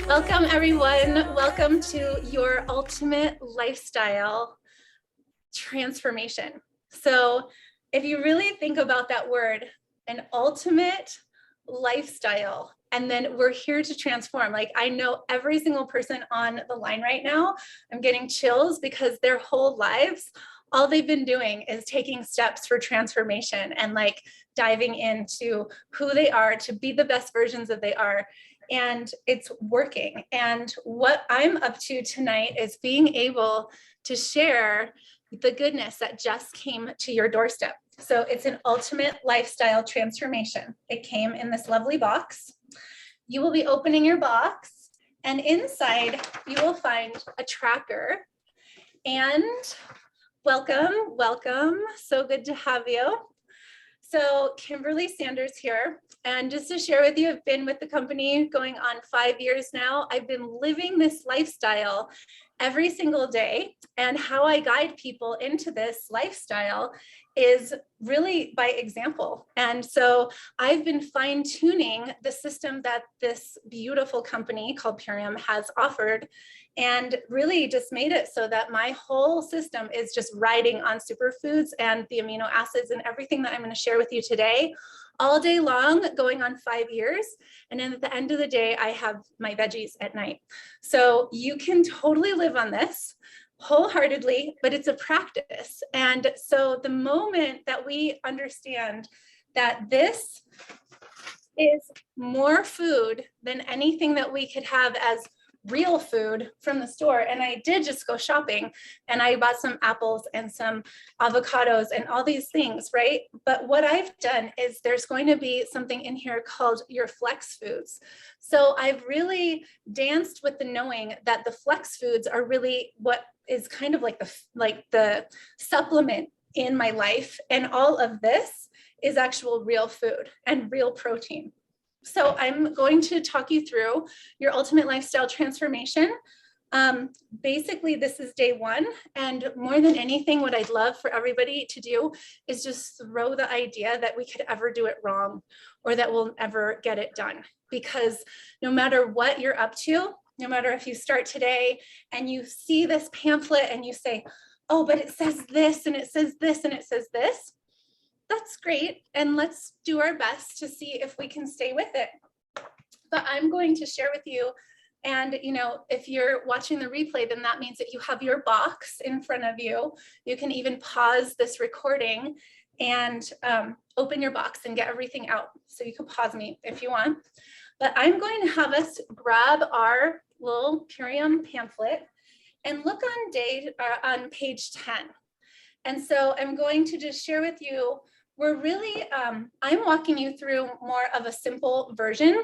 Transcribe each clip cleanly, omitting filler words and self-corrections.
Welcome, everyone. Welcome to your ultimate lifestyle transformation. So, if you really think about that word, an ultimate lifestyle, and then we're here to transform. Like, I know every single person on the line right now, I'm getting chills because their whole lives, all they've been doing is taking steps for transformation and like diving into who they are to be the best versions of they are. And it's working. And what I'm up to tonight is being able to share the goodness that just came to your doorstep. So it's an ultimate lifestyle transformation. It came in this lovely box. You will be opening your box, and inside you will find a tracker. And welcome. So good to have you. So Kimberly Sanders here. And just to share with you, I've been with the company going on 5 years now. I've been living this lifestyle every single day. And how I guide people into this lifestyle is really by example. And so I've been fine-tuning the system that this beautiful company called Purium has offered, and really just made it so that my whole system is just riding on superfoods and the amino acids and everything that I'm going to share with you today all day long, going on 5 years. And then at the end of the day, I have my veggies at night. So you can totally live on this wholeheartedly, but it's a practice. And so the moment that we understand that this is more food than anything that we could have as real food from the store. And I did just go shopping and I bought some apples and some avocados and all these things, right? But what I've done is there's going to be something in here called your flex foods. So I've really danced with the knowing that the flex foods are really what is kind of like the supplement in my life. And all of this is actual real food and real protein. So I'm going to talk you through your ultimate lifestyle transformation. Basically, this is day one. And more than anything, what I'd love for everybody to do is just throw the idea that we could ever do it wrong or that we'll ever get it done. Because no matter what you're up to, no matter if you start today and you see this pamphlet and you say, oh, but it says this and it says this and it says this, that's great. And let's do our best to see if we can stay with it. But I'm going to share with you, and if you're watching the replay, then that means that you have your box in front of you. You can even pause this recording and open your box and get everything out. So you can pause me if you want. But I'm going to have us grab our little Purium pamphlet and look on page 10. And so I'm going to just share with you, we're really, I'm walking you through more of a simple version,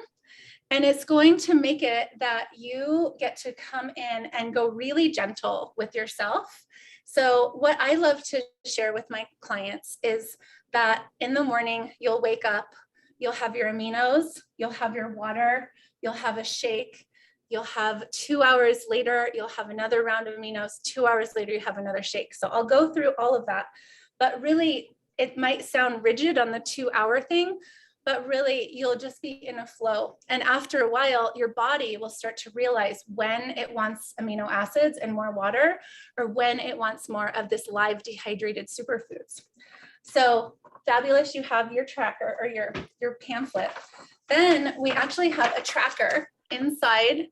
and it's going to make it that you get to come in and go really gentle with yourself. So what I love to share with my clients is that in the morning, you'll wake up, you'll have your aminos, you'll have your water, you'll have a shake, you'll have 2 hours later, you'll have another round of aminos, 2 hours later, you have another shake. So I'll go through all of that, but really it might sound rigid on the 2 hour thing, but really you'll just be in a flow. And after a while, your body will start to realize when it wants amino acids and more water, or when it wants more of this live dehydrated superfoods. So fabulous, you have your tracker or your pamphlet. Then we actually have a tracker inside.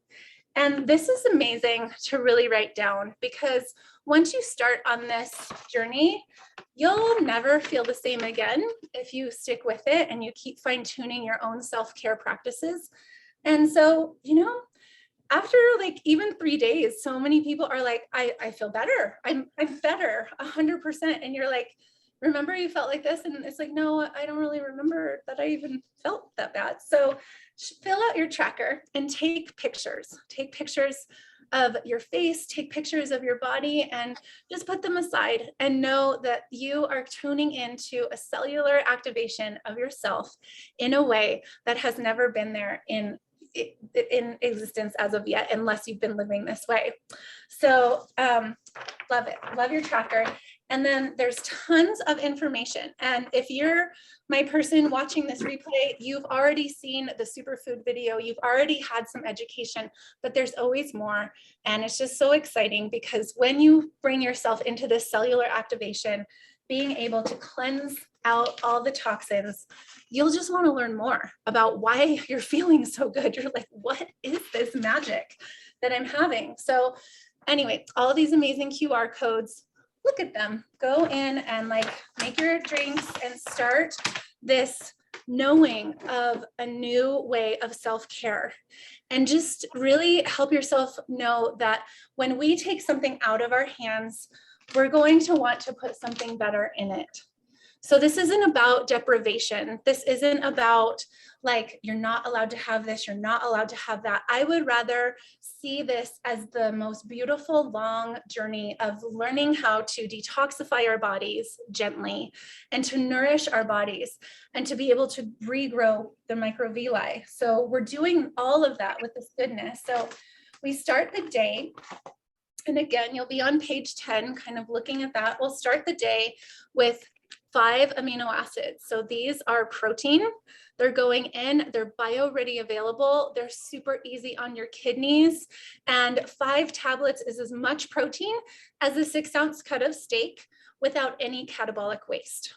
And this is amazing to really write down, because once you start on this journey, you'll never feel the same again if you stick with it and you keep fine-tuning your own self-care practices. And so, after like even 3 days, so many people are like, I feel better. I'm better 100%. And you're like, remember you felt like this? And it's like, no, I don't really remember that I even felt that bad. So fill out your tracker and take pictures. Take pictures of your face, take pictures of your body, and just put them aside and know that you are tuning into a cellular activation of yourself in a way that has never been there in existence as of yet, unless you've been living this way. So love it. Love your tracker. And then there's tons of information. And if you're my person watching this replay, you've already seen the superfood video, you've already had some education, but there's always more. And it's just so exciting because when you bring yourself into this cellular activation, being able to cleanse out all the toxins, you'll just want to learn more about why you're feeling so good. You're like, what is this magic that I'm having? So anyway, all these amazing QR codes, look at them, go in and like make your drinks and start this knowing of a new way of self-care. And just really help yourself know that when we take something out of our hands, we're going to want to put something better in it. So this isn't about deprivation. This isn't about like, you're not allowed to have this, you're not allowed to have that. I would rather see this as the most beautiful, long journey of learning how to detoxify our bodies gently and to nourish our bodies and to be able to regrow the microvilli. So we're doing all of that with this goodness. So we start the day. And again, you'll be on page 10, kind of looking at that. We'll start the day with 5 amino acids. So these are protein. They're going in, they're bio-ready available. They're super easy on your kidneys. And 5 tablets is as much protein as a 6-ounce cut of steak without any catabolic waste.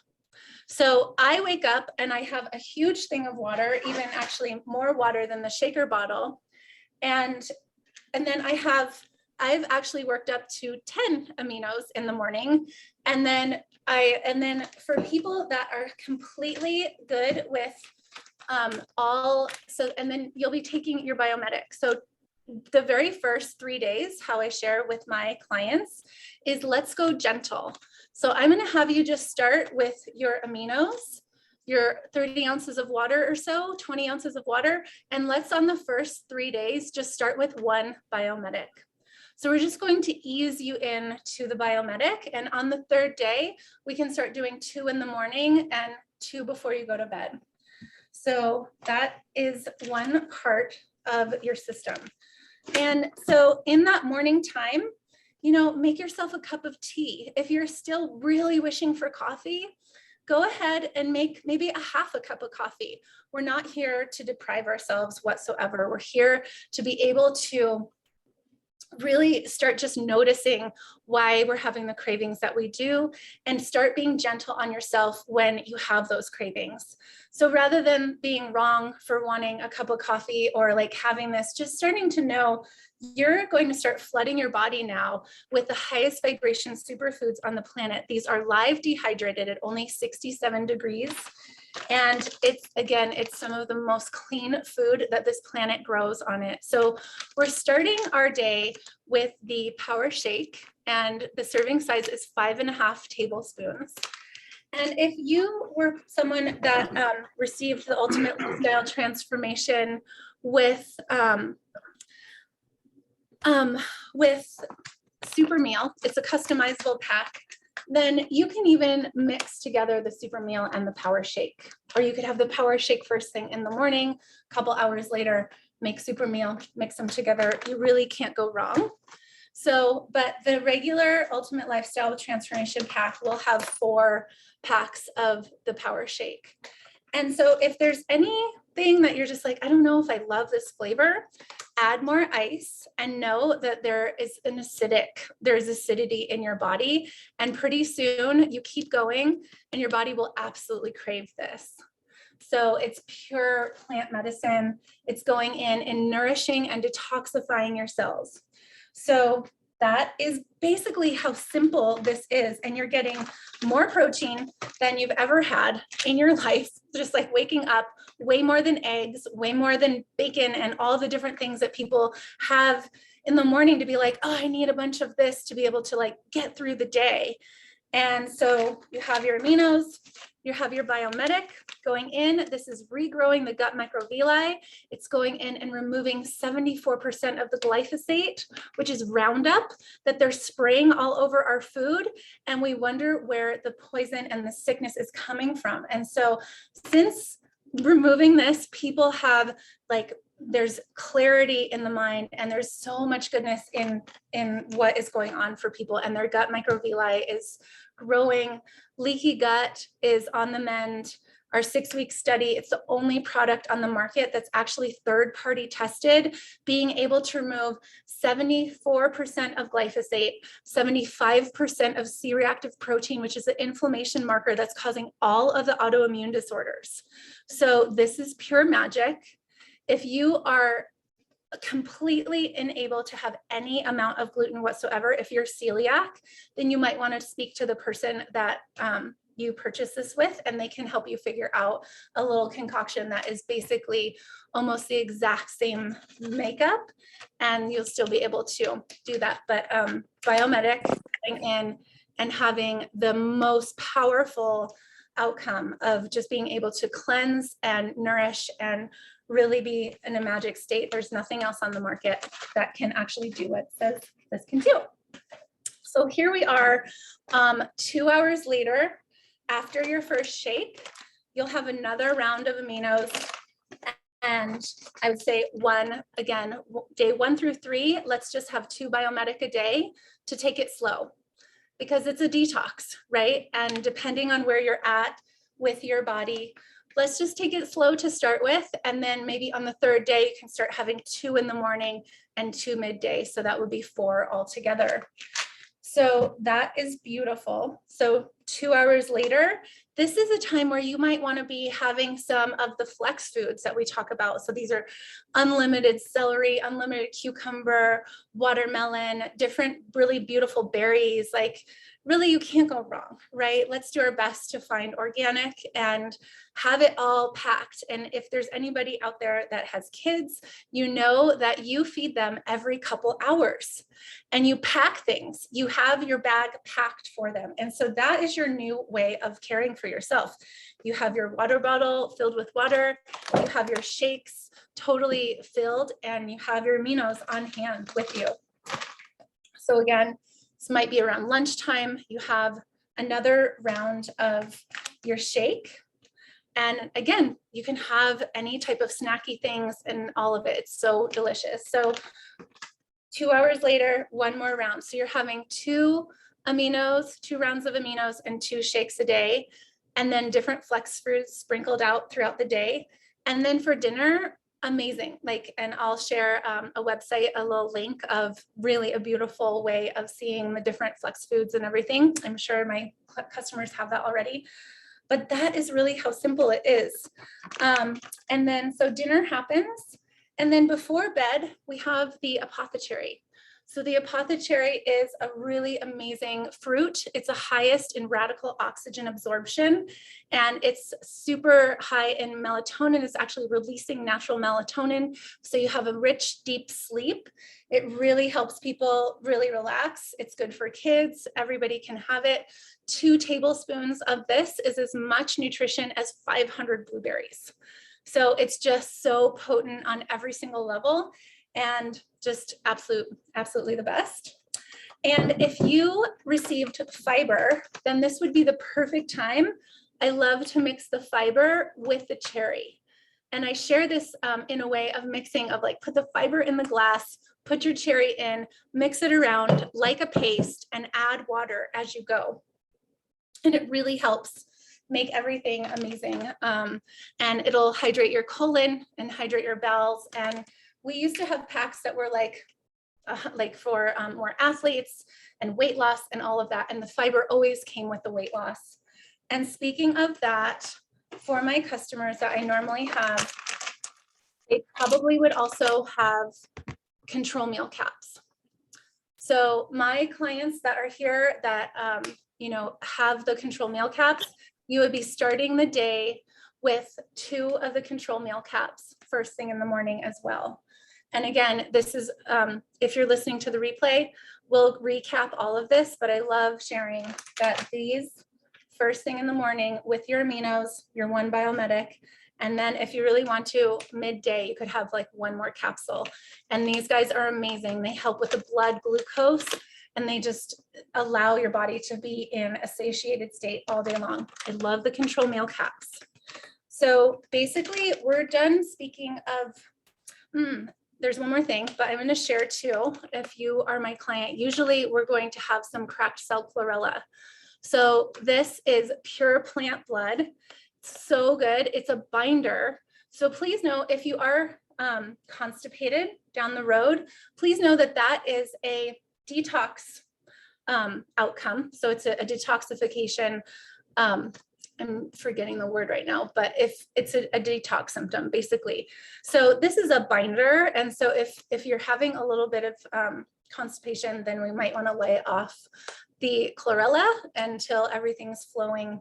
So I wake up and I have a huge thing of water, even actually more water than the shaker bottle. And then I've actually worked up to 10 aminos in the morning. And then for people that are completely good with and then you'll be taking your biomedic. So the very first 3 days, how I share with my clients is let's go gentle. So I'm going to have you just start with your aminos, your 30 ounces of water or so, 20 ounces of water. And let's on the first 3 days, just start with 1 biomedic. So we're just going to ease you in to the biomedic. And on the 3rd day, we can start doing 2 in the morning and 2 before you go to bed. So that is one part of your system. And so in that morning time, make yourself a cup of tea. If you're still really wishing for coffee, go ahead and make maybe a half a cup of coffee. We're not here to deprive ourselves whatsoever. We're here to be able to really start just noticing why we're having the cravings that we do and start being gentle on yourself when you have those cravings. So rather than being wrong for wanting a cup of coffee or like having this, just starting to know you're going to start flooding your body now with the highest vibration superfoods on the planet. These are live dehydrated at only 67 degrees. And it's some of the most clean food that this planet grows on it. So we're starting our day with the Power Shake, and the serving size is 5.5 tablespoons. And if you were someone that received the Ultimate Lifestyle Transformation with Super Meal, it's a customizable pack, then you can even mix together the Super Meal and the Power Shake. Or you could have the Power Shake first thing in the morning, a couple hours later, make Super Meal, mix them together. You really can't go wrong. So, but the regular Ultimate Lifestyle Transformation Pack will have 4 packs of the Power Shake. And so if there's anything that you're just like, I don't know if I love this flavor, add more ice and know that there's acidity in your body. And pretty soon you keep going and your body will absolutely crave this. So it's pure plant medicine. It's going in and nourishing and detoxifying your cells. So that is basically how simple this is. And you're getting more protein than you've ever had in your life, just like waking up, way more than eggs, way more than bacon and all the different things that people have in the morning to be like, oh, I need a bunch of this to be able to like get through the day. And so you have your aminos, you have your biomedic going in. This is regrowing the gut microvilli. It's going in and removing 74% of the glyphosate, which is Roundup that they're spraying all over our food. And we wonder where the poison and the sickness is coming from. And so since removing this, people have there's clarity in the mind and there's so much goodness in what is going on for people, and their gut microvilli is growing. Leaky gut is on the mend. Our 6-week study, it's the only product on the market that's actually third-party tested, being able to remove 74% of glyphosate, 75% of C-reactive protein, which is the inflammation marker that's causing all of the autoimmune disorders. So this is pure magic. If you are completely unable to have any amount of gluten whatsoever, if you're celiac, then you might want to speak to the person that you purchase this with, and they can help you figure out a little concoction that is basically almost the exact same makeup, and you'll still be able to do that. But Biomedic going in and having the most powerful outcome of just being able to cleanse and nourish and really be in a magic state. There's nothing else on the market that can actually do what this can do. So here we are, 2 hours later, after your first shake, you'll have another round of aminos. And I would say day 1 through 3, let's just have 2 Biomedic a day to take it slow, because it's a detox, right? And depending on where you're at with your body, let's just take it slow to start with. And then maybe on the 3rd day, you can start having 2 in the morning and 2 midday. So that would be 4 altogether. So that is beautiful. So 2 hours later, this is a time where you might want to be having some of the flex foods that we talk about. So these are unlimited celery, unlimited cucumber, watermelon, different really beautiful berries. Like really, you can't go wrong, right? Let's do our best to find organic and have it all packed. And if there's anybody out there that has kids, you know that you feed them every couple hours and you pack things. You have your bag packed for them. And so that is your new way of caring for yourself. You have your water bottle filled with water, you have your shakes totally filled, and you have your aminos on hand with you. So again, this might be around lunchtime. You have another round of your shake. And again, you can have any type of snacky things and all of it. It's so delicious. So 2 hours later, 1 more round. So you're having 2 aminos, 2 rounds of aminos and 2 shakes a day, and then different flex fruits sprinkled out throughout the day. And then for dinner, amazing. And I'll share a website, a little link of really a beautiful way of seeing the different flex foods and everything. I'm sure my customers have that already, but that is really how simple it is. And then, so dinner happens. And then before bed, we have the apothecary. So the apothecary is a really amazing fruit. It's the highest in radical oxygen absorption, and it's super high in melatonin. It's actually releasing natural melatonin. So you have a rich, deep sleep. It really helps people really relax. It's good for kids. Everybody can have it. 2 tablespoons of this is as much nutrition as 500 blueberries. So it's just so potent on every single level, and just absolutely the best. And if you received fiber, then this would be the perfect time. I love to mix the fiber with the cherry. And I share this in a way of mixing of put the fiber in the glass, put your cherry in, mix it around like a paste, and add water as you go. And it really helps make everything amazing. And it'll hydrate your colon and hydrate your bowels. And we used to have packs that were for more athletes and weight loss and all of that. And the fiber always came with the weight loss. And speaking of that, for my customers that I normally have, they probably would also have control meal caps. So my clients that are here that have the control meal caps, you would be starting the day with 2 of the control meal caps first thing in the morning as well. And again, this is, if you're listening to the replay, we'll recap all of this, but I love sharing that these first thing in the morning with your aminos, your 1 Biomedic, and then if you really want to, midday, you could have 1 more capsule. And these guys are amazing. They help with the blood glucose, and they just allow your body to be in a satiated state all day long. I love the control meal caps. So basically, we're done speaking of, there's one more thing, but I'm going to share too. If you are my client, usually we're going to have some cracked cell chlorella. So this is pure plant blood. So good. It's a binder. So please know if you are constipated down the road, please know that that is a detox outcome. So it's a detoxification. I'm forgetting the word right now, but if it's a detox symptom, basically. So this is a binder. And so if you're having a little bit of constipation, then we might want to lay off the chlorella until everything's flowing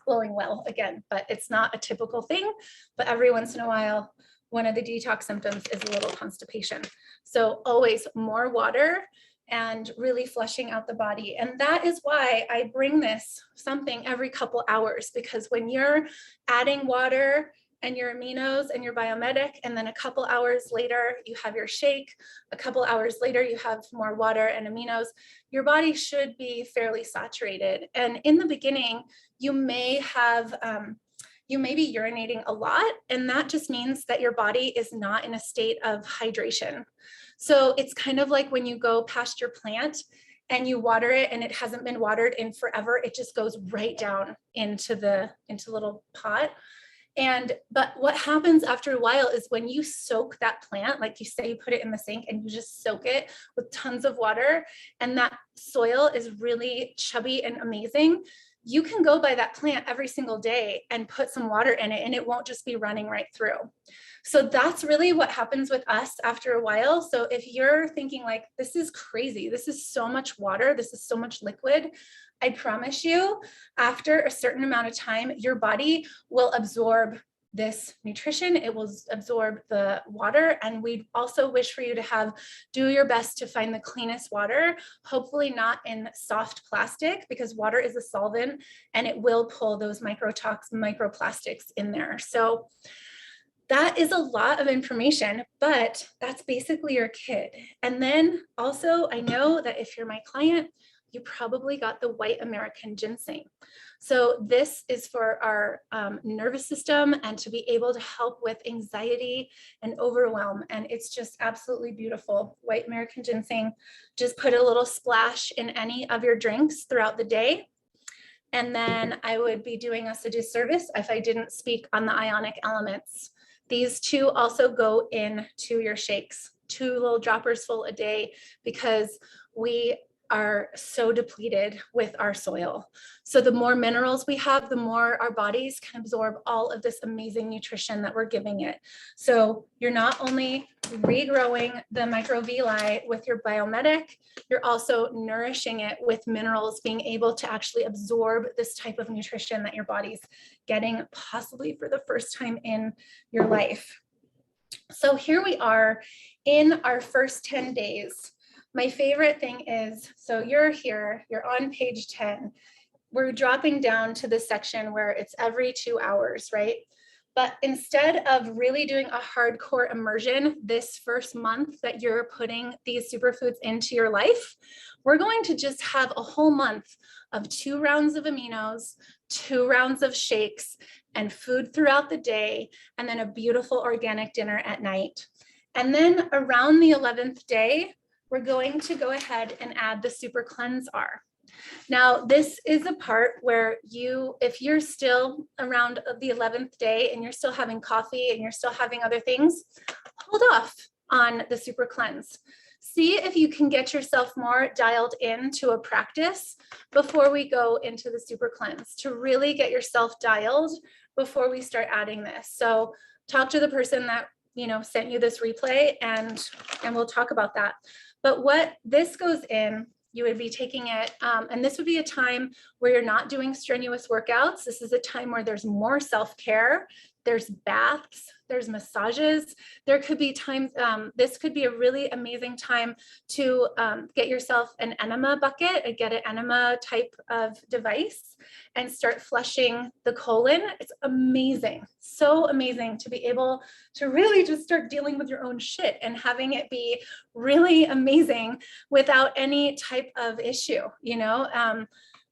well again. But it's not a typical thing, but every once in a while, one of the detox symptoms is a little constipation. So always more water and really flushing out the body. And that is why I bring this something every couple hours, because when you're adding water and your aminos and your biomedic, and then a couple hours later, you have your shake, a couple hours later, you have more water and aminos, your body should be fairly saturated. And in the beginning, you may have, you may be urinating a lot, and that just means that your body is not in a state of hydration. So it's kind of like when you go past your plant and you water it and it hasn't been watered in forever, it just goes right down into the little pot. But what happens after a while is when you soak that plant, like you say, you put it in the sink and you just soak it with tons of water, and that soil is really chubby and amazing, you can go by that plant every single day and put some water in it, and it won't just be running right through. So that's really what happens with us after a while. So if you're thinking like, this is crazy, this is so much water, this is so much liquid, I promise you, after a certain amount of time, your body will absorb this nutrition, it will absorb the water. And we also wish for you to do your best to find the cleanest water, hopefully not in soft plastic, because water is a solvent and it will pull those microplastics in there. So that is a lot of information, but that's basically your kid. And then also, I know that if you're my client, you probably got the white American ginseng. So this is for our nervous system and to be able to help with anxiety and overwhelm. And it's just absolutely beautiful. White American ginseng, just put a little splash in any of your drinks throughout the day. And then I would be doing us a disservice if I didn't speak on the ionic elements. These two also go into your shakes, 2 little droppers full a day, because we are so depleted with our soil. So the more minerals we have, the more our bodies can absorb all of this amazing nutrition that we're giving it. So you're not only regrowing the microvilli with your biomedic, you're also nourishing it with minerals, being able to actually absorb this type of nutrition that your body's getting possibly for the first time in your life. So here we are in our first 10 days. My favorite thing is, so you're here, you're on page 10. We're dropping down to the section where it's every 2 hours, right? But instead of really doing a hardcore immersion this first month that you're putting these superfoods into your life, we're going to just have a whole month of 2 rounds of aminos, 2 rounds of shakes, and food throughout the day, and then a beautiful organic dinner at night. And then around the 11th day, we're going to go ahead and add the super cleanse R. Now, this is a part where if you're still around the 11th day and you're still having coffee and you're still having other things, hold off on the super cleanse. See if you can get yourself more dialed into a practice before we go into the super cleanse, to really get yourself dialed before we start adding this. So talk to the person that sent you this replay, and we'll talk about that. But what this goes in, you would be taking it, and this would be a time where you're not doing strenuous workouts. This is a time where there's more self-care, there's baths, there's massages. There could be times, this could be a really amazing time to get yourself an enema bucket, get an enema type of device, and start flushing the colon. It's amazing, so amazing to be able to really just start dealing with your own shit and having it be really amazing without any type of issue,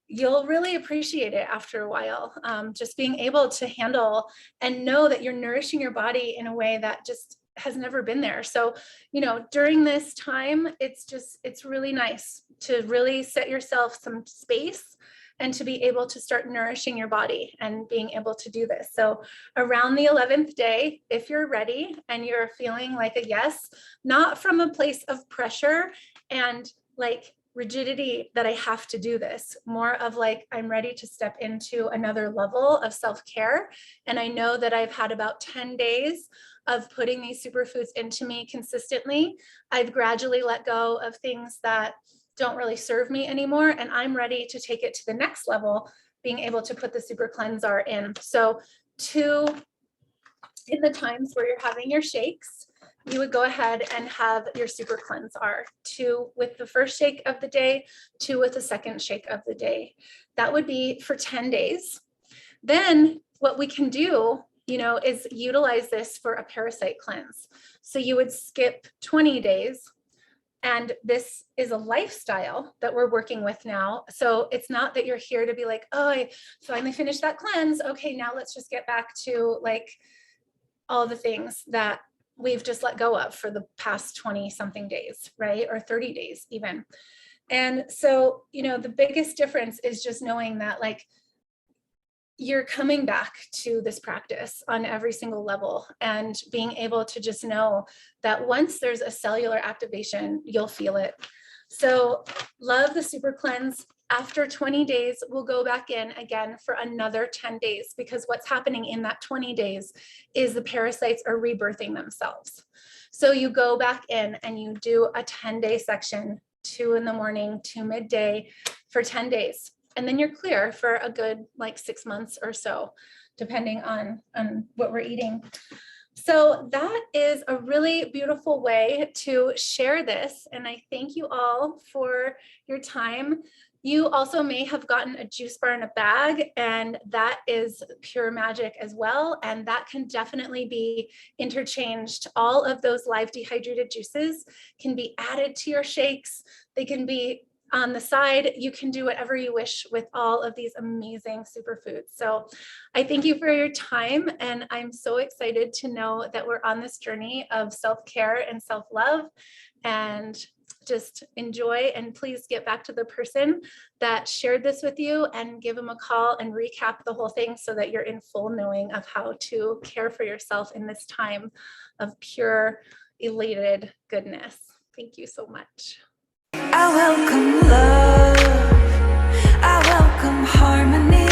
you'll really appreciate it after a while. Just being able to handle and know that you're nourishing your body in a way that just has never been there. So, you know, during this time, it's really nice to really set yourself some space and to be able to start nourishing your body and being able to do this. So around the 11th day, if you're ready and you're feeling like a yes, not from a place of pressure and like rigidity that I have to do this, more of like, I'm ready to step into another level of self-care. And I know that I've had about 10 days of putting these superfoods into me consistently. I've gradually let go of things that don't really serve me anymore. And I'm ready to take it to the next level, being able to put the super cleanser in. So in the times where you're having your shakes, you would go ahead and have your super cleanser, 2 with the first shake of the day, 2 with the second shake of the day. That would be for 10 days. Then what we can do, you know, is utilize this for a parasite cleanse. So you would skip 20 days. And this is a lifestyle that we're working with now. So it's not that you're here to be like, oh, I finally finished that cleanse. Okay, now let's just get back to like all the things that we've just let go of for the past 20 something days, right? Or 30 days even. And so, you know, the biggest difference is just knowing that like you're coming back to this practice on every single level and being able to just know that once there's a cellular activation, you'll feel it. So love the super cleanse. After 20 days, we'll go back in again for another 10 days, because what's happening in that 20 days is the parasites are rebirthing themselves. So you go back in and you do a 10-day section, 2 in the morning, 2 midday for 10 days. And then you're clear for a good like 6 months or so, depending on what we're eating. So that is a really beautiful way to share this. And I thank you all for your time. You also may have gotten a juice bar in a bag, and that is pure magic as well. And that can definitely be interchanged. All of those live dehydrated juices can be added to your shakes. They can be on the side. You can do whatever you wish with all of these amazing superfoods. So I thank you for your time, and I'm so excited to know that we're on this journey of self-care and self-love, and just enjoy. And please get back to the person that shared this with you and give them a call and recap the whole thing so that you're in full knowing of how to care for yourself in this time of pure, elated goodness. Thank you so much. I welcome love, I welcome harmony.